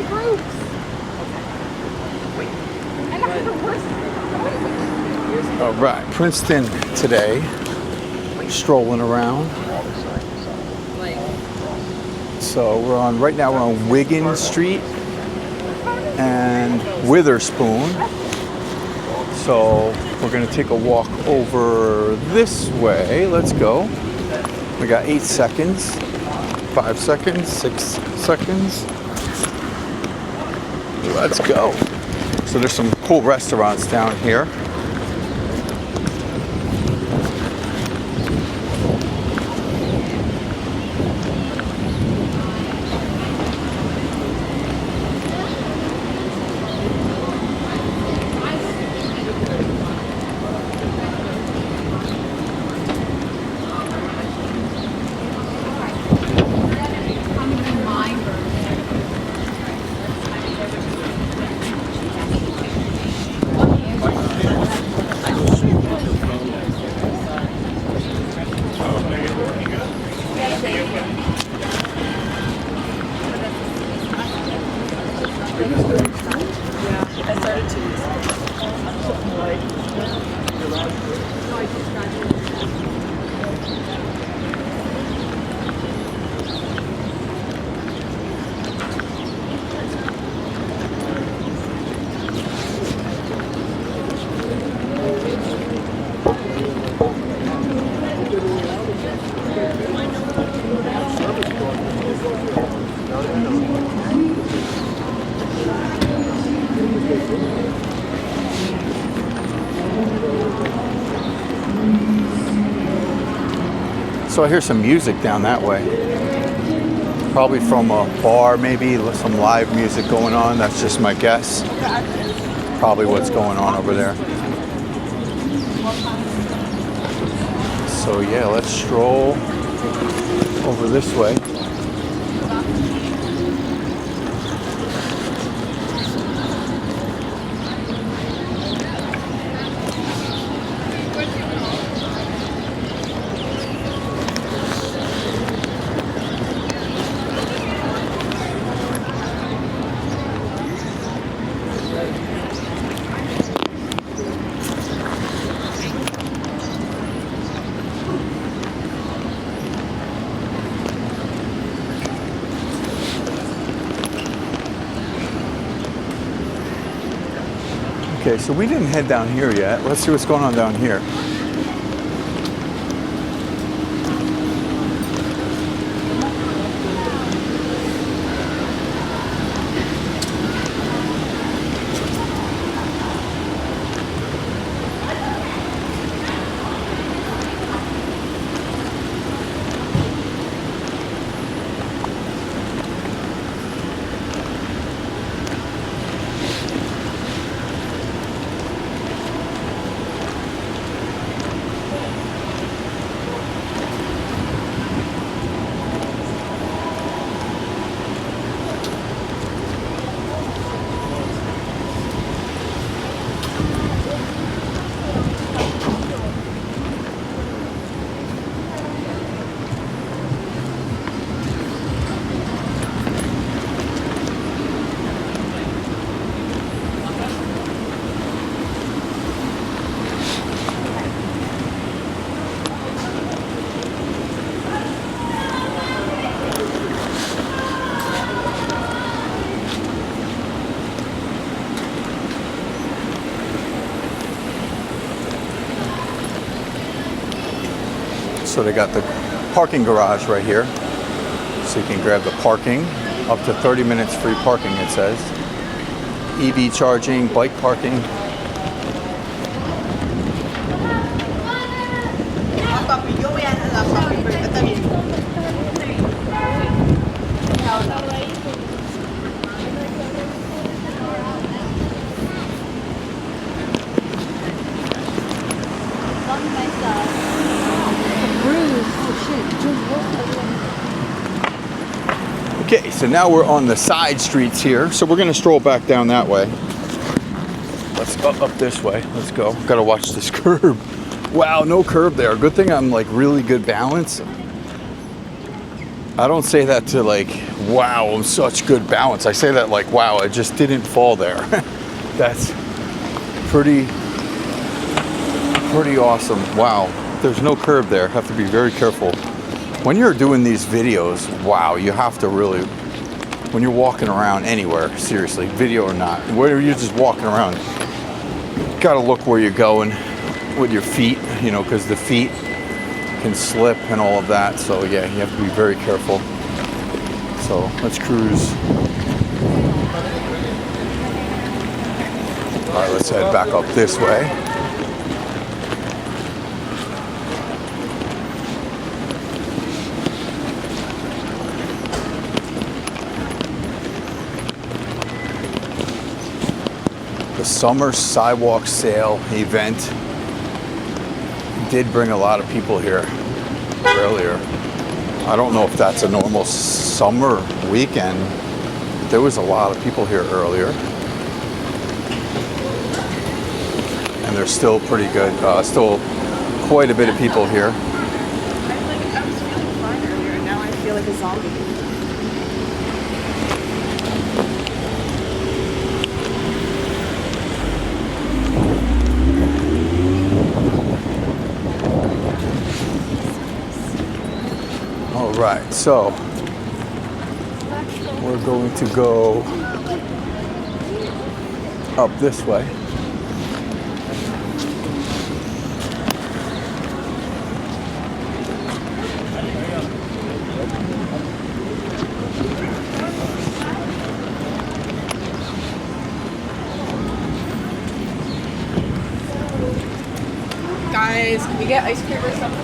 in groups. And that's the worst. All right, Princeton today, strolling around. So right now we're on Witherspoon Street and Witherspoon. So we're gonna take a walk over this way. Let's go. We got 8 seconds, 5 seconds, 6 seconds. Let's go. So there's some cool restaurants down here. So I hear some music down that way. Probably from a bar, maybe some live music going on. That's just my guess. Probably what's going on over there. So yeah, let's stroll over this way. Okay, so we didn't head down here yet. Let's see what's going on down here. So they got the parking garage right here. So you can grab the parking. Up to 30 minutes free parking, it says. EV charging, bike parking. Okay, so now we're on the side streets here. So we're gonna stroll back down that way. Let's go up this way. Let's go. Gotta watch this curb. Wow, no curb there. Good thing I'm like really good balance. I don't say that to like, wow, I'm such good balance. I say that like, wow, I just didn't fall there. That's pretty awesome. Wow, there's no curb there. Have to be very careful. When you're doing these videos, wow, you have to really, when you're walking around anywhere, seriously, video or not, whether you're just walking around, gotta look where you're going with your feet, you know, because the feet can slip and all of that. So yeah, you have to be very careful. So let's cruise. All right, let's head back up this way. The summer sidewalk sale event did bring a lot of people here earlier. I don't know if that's a normal summer weekend. There was a lot of people here earlier. And they're still pretty good. Still quite a bit of people here. I was feeling fine earlier, and now I feel like a zombie. All right, so we're going to go up this way. Guys, can we get ice cream or something?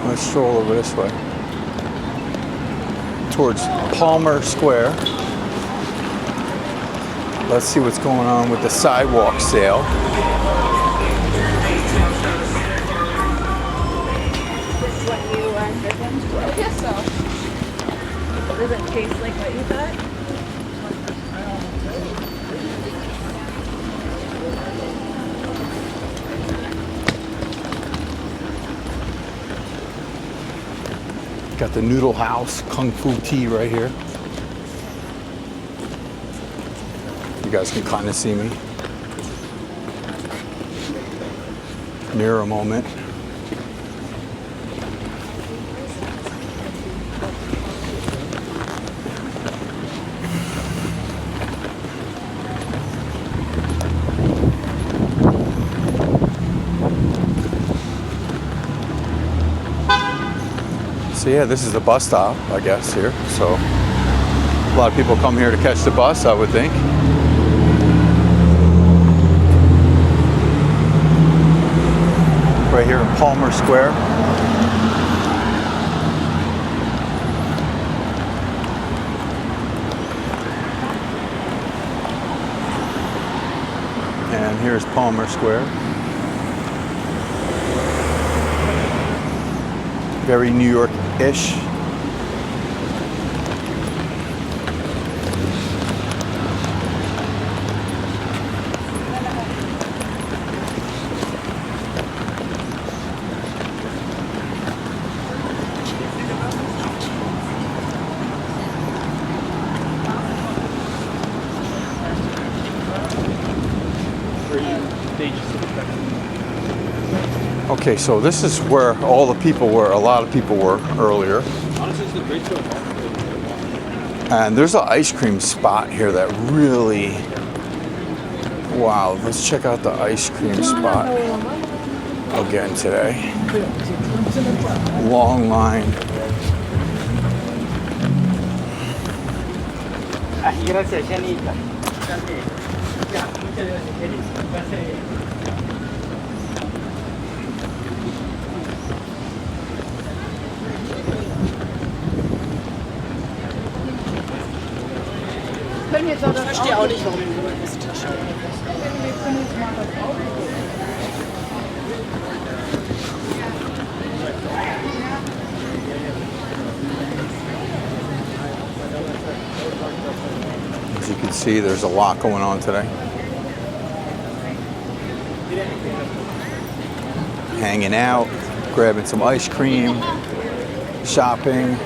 Let's stroll over this way towards Palmer Square. Let's see what's going on with the sidewalk sale. This is what you envisioned? I guess so. Does it taste like what you thought? Got the Noodle House Kung Fu Tea right here. You guys can kind of see me. Mirror moment. So yeah, this is the bus stop, I guess, here. So a lot of people come here to catch the bus, I would think. Right here in Palmer Square. And here's Palmer Square. Very New York-ish. Okay, so this is where all the people were, a lot of people were earlier. And there's an ice cream spot here that really, wow, let's check out the ice cream spot again today. Long line. Ich verstehe auch nicht, warum du das Tasche. As you can see, there's a lot going on today. Hanging out, grabbing some ice cream, shopping.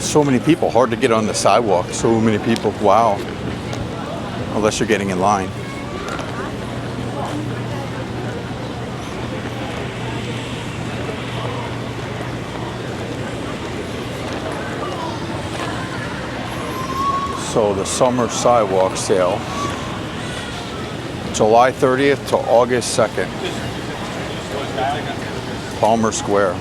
So many people, hard to get on the sidewalk. So many people, wow. Unless you're getting in line. So the summer sidewalk sale, July 30th to August 2nd, Palmer Square.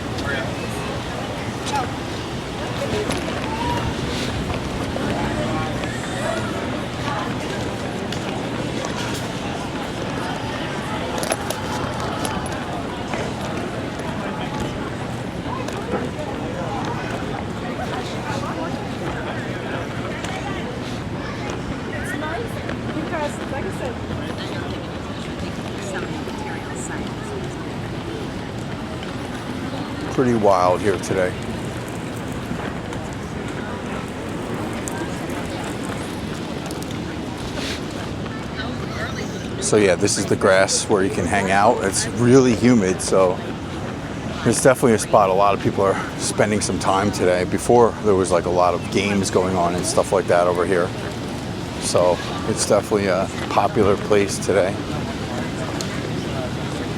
Pretty wild here today. So yeah, this is the grass where you can hang out. It's really humid, so there's definitely a spot a lot of people are spending some time today. Before, there was like a lot of games going on and stuff like that over here. So it's definitely a popular place today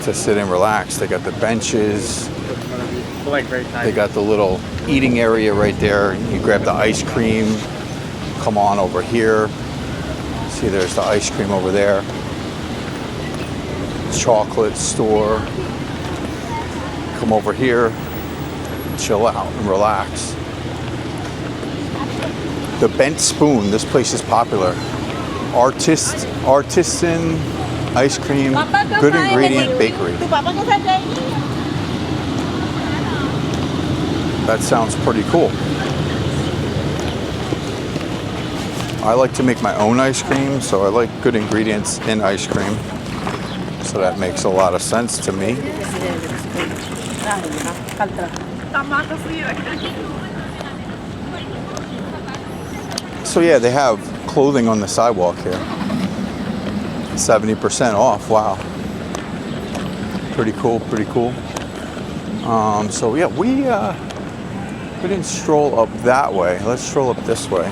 to sit and relax. They got the benches. They got the little eating area right there. You grab the ice cream, come on over here. See, there's the ice cream over there. Chocolate store. Come over here, chill out and relax. The Bent Spoon, this place is popular. Artisan ice cream, good ingredient bakery. That sounds pretty cool. I like to make my own ice cream, so I like good ingredients in ice cream. So that makes a lot of sense to me. So yeah, they have clothing on the sidewalk here. 70% off, wow. Pretty cool, pretty cool. So yeah, we didn't stroll up that way. Let's stroll up this way.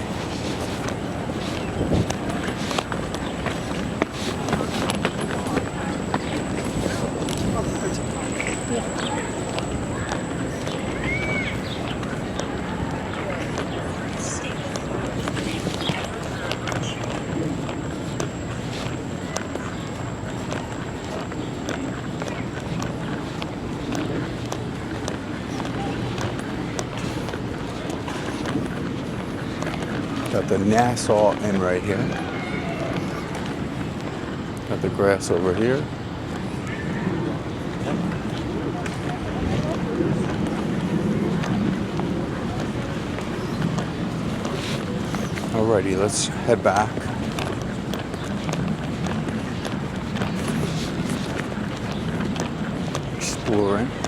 Got the Nassau Inn right here. Got the grass over here. Alrighty, let's head back. Exploring.